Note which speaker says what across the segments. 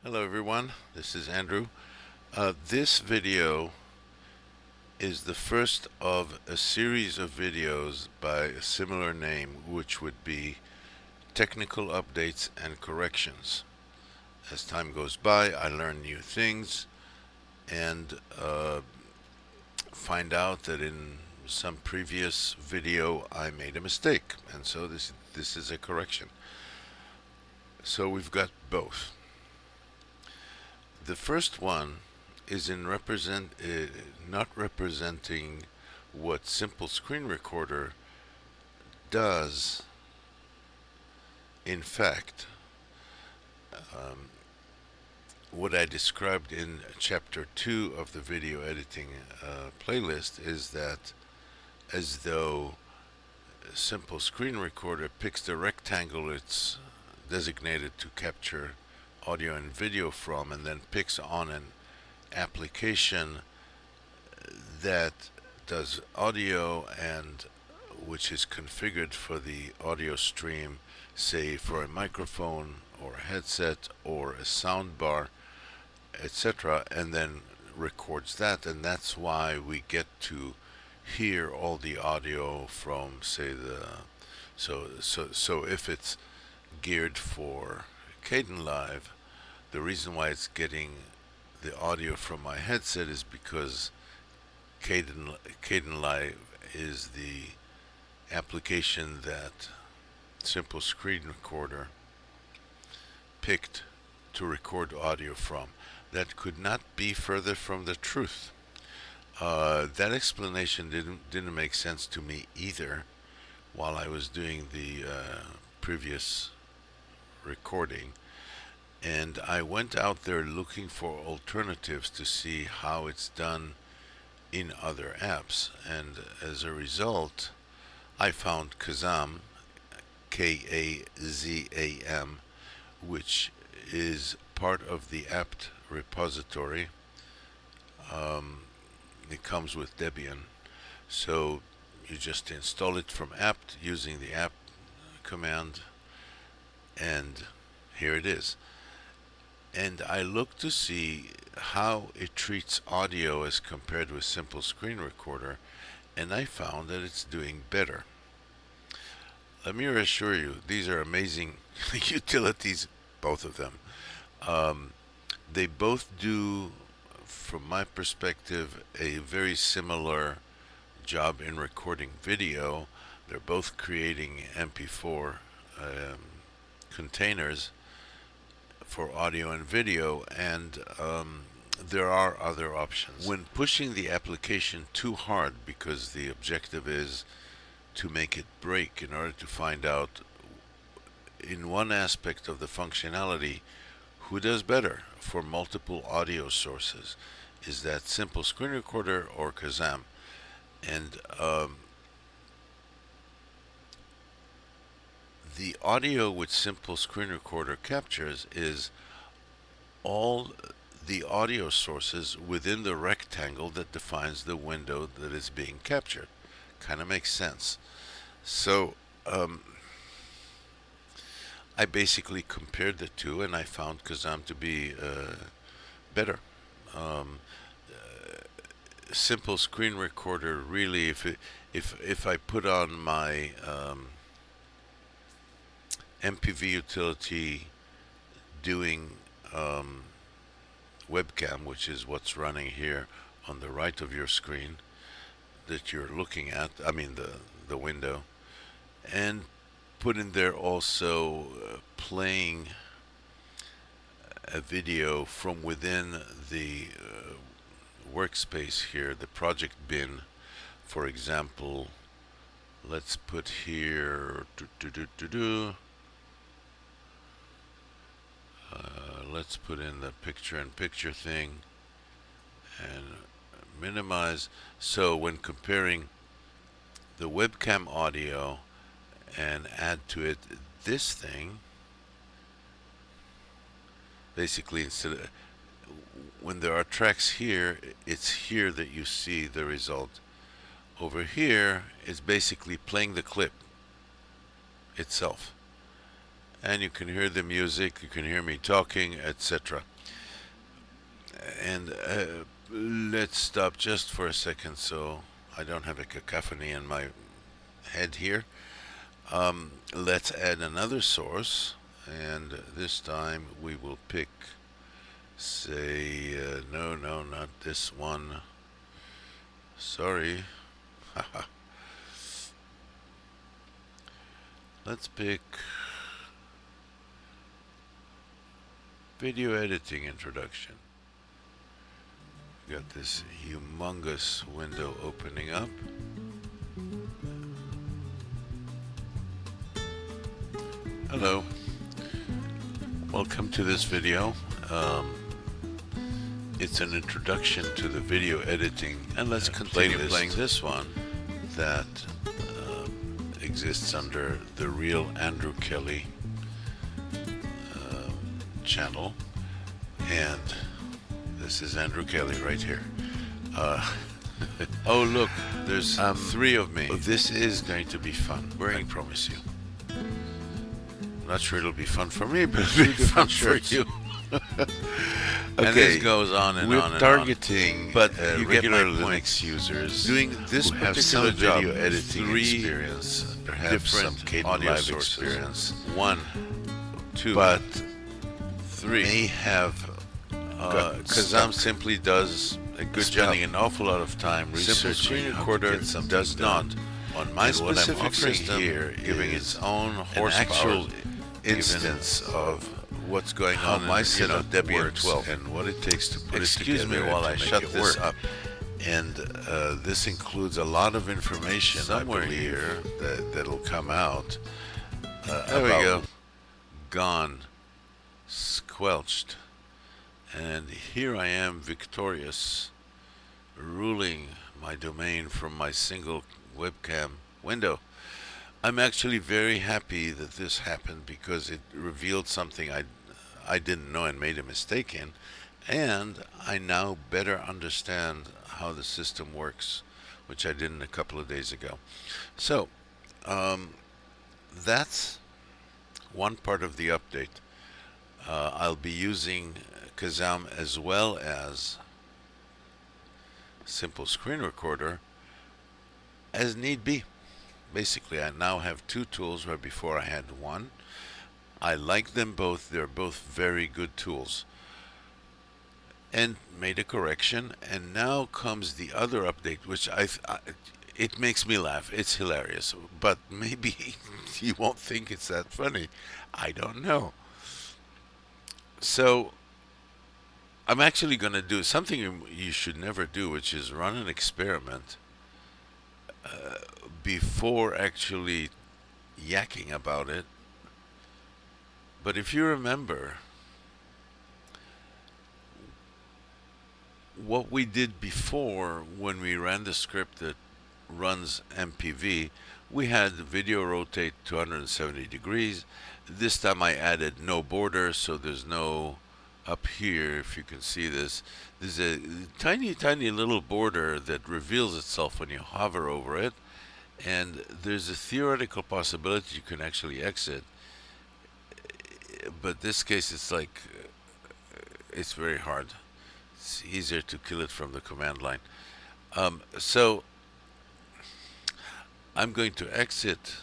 Speaker 1: Hello everyone, this is Andrew. This video is the first of a series of videos by a similar name, which would be technical updates and corrections. As time goes by, I learn new things and find out that in some previous video I made a mistake, and so this is a correction. So we've got both. The first one is in not representing what Simple Screen Recorder does. In fact, what I described in chapter 2 of the video editing playlist is that as though Simple Screen Recorder picks the rectangle it's designated to capture audio and video from, and then picks on an application that does audio and which is configured for the audio stream, say for a microphone or a headset or a sound bar, etc., and then records that, and that's why we get to hear all the audio from, say, so if it's geared for kdenlive, the reason why it's getting the audio from my headset is because kdenlive is the application that Simple Screen Recorder picked to record audio from. That could not be further from the truth. That explanation didn't make sense to me either while I was doing the previous recording, and I went out there looking for alternatives to see how it's done in other apps, and as a result I found KAZAM, KAZAM, which is part of the apt repository. It comes with Debian, so you just install it from apt using the apt command, and here it is. And I looked to see how it treats audio as compared with Simple Screen Recorder, and I found that it's doing better. Let me reassure you, these are amazing utilities, both of them. They both do, from my perspective, a very similar job in recording video. They're both creating MP4 containers for audio and video, and there are other options. When pushing the application too hard, because the objective is to make it break in order to find out in one aspect of the functionality who does better for multiple audio sources, is that Simple Screen Recorder or KAZAM. And the audio which Simple Screen Recorder captures is all the audio sources within the rectangle that defines the window that is being captured. Kind of makes sense. So I basically compared the two, and I found KAZAM to be better. Simple Screen Recorder really, if I put on my MPV utility doing webcam, which is what's running here on the right of your screen that you're looking at, I mean the window, and put in there also playing a video from within the workspace here, the project bin. For example, let's put here let's put in the picture-in-picture thing and minimize. So when comparing the webcam audio and add to it this thing, basically instead of, when there are tracks here, it's here that you see the result. Over here, it's basically playing the clip itself. and you can hear the music, you can hear me talking, etc. And let's stop just for a second so I don't have a cacophony in my head here. Let's add another source, and this time we will pick, say, no, not this one. Sorry. Let's pick video editing introduction. Got this humongous window opening up. Hello, welcome to this video. It's an introduction to the video editing, and let's continue playing this one that exists under the real Andrew Kelly channel, and this is Andrew Kelly right here. Oh look, there's 3 of me. This is going to be fun, I promise you. Not sure it'll be fun for me, but it'll be fun for you. Okay, and this goes on and on and
Speaker 2: targeting
Speaker 1: on. But you
Speaker 2: regular
Speaker 1: get my
Speaker 2: Linux users
Speaker 1: doing this
Speaker 2: who have
Speaker 1: particular
Speaker 2: some
Speaker 1: video
Speaker 2: job,
Speaker 1: editing
Speaker 2: 3
Speaker 1: experience, perhaps
Speaker 2: different
Speaker 1: some
Speaker 2: kdenlive
Speaker 1: experience. 1, 2,
Speaker 2: but
Speaker 1: 3 may have KAZAM simply does a good job. Spending an awful lot of time researching how to get something does not. On my specific system here, giving its own horsepower instance of what's going on in my setup, Debian 12, and what it takes to put it together. Excuse me while I shut this up. And this includes a lot of information somewhere here that'll come out. There we go. Gone. Squelched. And here I am, victorious, ruling my domain from my single webcam window. I'm actually very happy that this happened because it revealed something I didn't know and made a mistake in, and I now better understand how the system works, which I didn't a couple of days ago. So that's one part of the update. I'll be using KAZAM as well as Simple Screen Recorder as need be. Basically, I now have 2 tools where before I had 1. I like them both. They're both very good tools. And made a correction, and now comes the other update, which it makes me laugh. It's hilarious, but maybe you won't think it's that funny. I don't know. So I'm actually going to do something you should never do, which is run an experiment before actually yakking about it. But if you remember what we did before when we ran the script that runs MPV, we had the video rotate 270 degrees. This time I added no border, so there's no up here, if you can see this. There's a tiny little border that reveals itself when you hover over it, and there's a theoretical possibility you can actually exit, but this case it's like it's very hard. It's easier to kill it from the command line. So I'm going to exit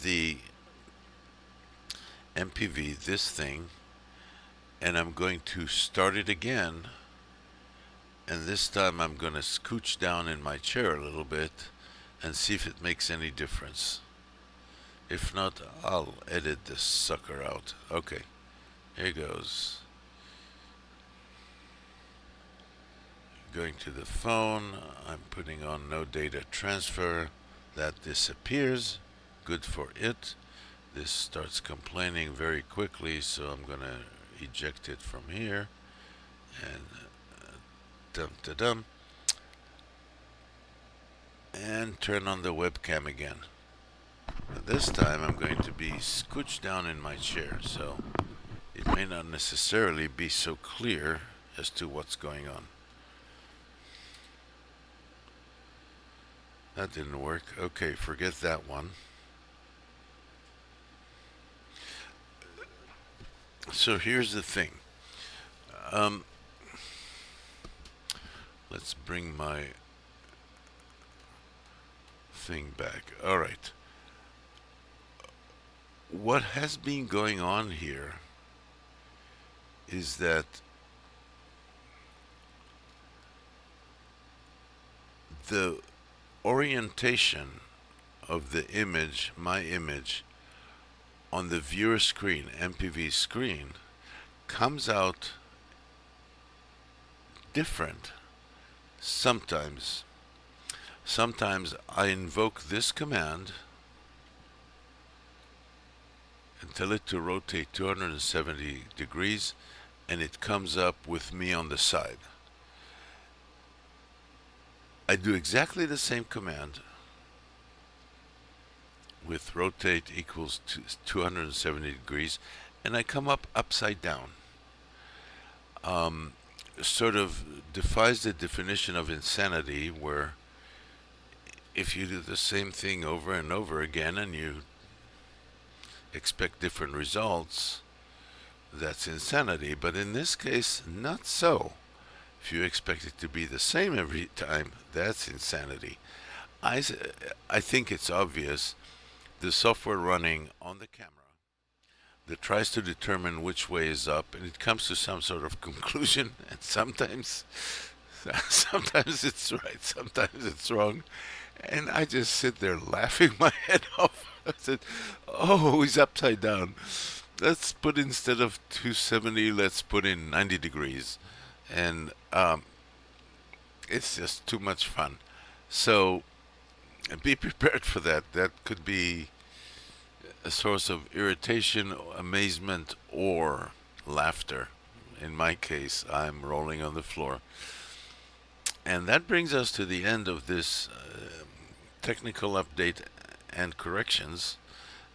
Speaker 1: the MPV, this thing, and I'm going to start it again, and this time I'm going to scooch down in my chair a little bit and see if it makes any difference. If not, I'll edit this sucker out. Okay, here goes. Going to the phone, I'm putting on no data transfer. That disappears. Good for it. This starts complaining very quickly, so I'm going to eject it from here. And dum-da-dum. And turn on the webcam again. But this time I'm going to be scooched down in my chair, so it may not necessarily be so clear as to what's going on. That didn't work. Okay, forget that one. So here's the thing. Um, let's bring my thing back. All right. What has been going on here is that the orientation of the image, my image, on the viewer screen, MPV screen, comes out different sometimes. Sometimes I invoke this command and tell it to rotate 270 degrees, and it comes up with me on the side. I do exactly the same command with rotate equals 270 degrees, and I come up upside down. Sort of defies the definition of insanity, where if you do the same thing over and over again and you expect different results, that's insanity. But in this case, not so. If you expect it to be the same every time, that's insanity. I think it's obvious. The software running on the camera that tries to determine which way is up, and it comes to some sort of conclusion, and sometimes it's right, sometimes it's wrong, and I just sit there laughing my head off. I said, oh, he's upside down. Let's put, instead of 270, let's put in 90 degrees. And it's just too much fun. So be prepared for that. That could be a source of irritation, amazement, or laughter. In my case, I'm rolling on the floor. And that brings us to the end of this technical update and corrections.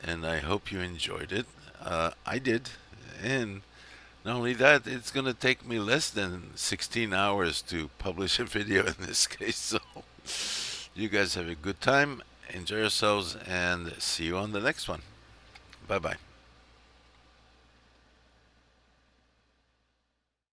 Speaker 1: And I hope you enjoyed it. I did. And not only that, it's going to take me less than 16 hours to publish a video in this case. So you guys have a good time. Enjoy yourselves, and see you on the next one. Bye-bye.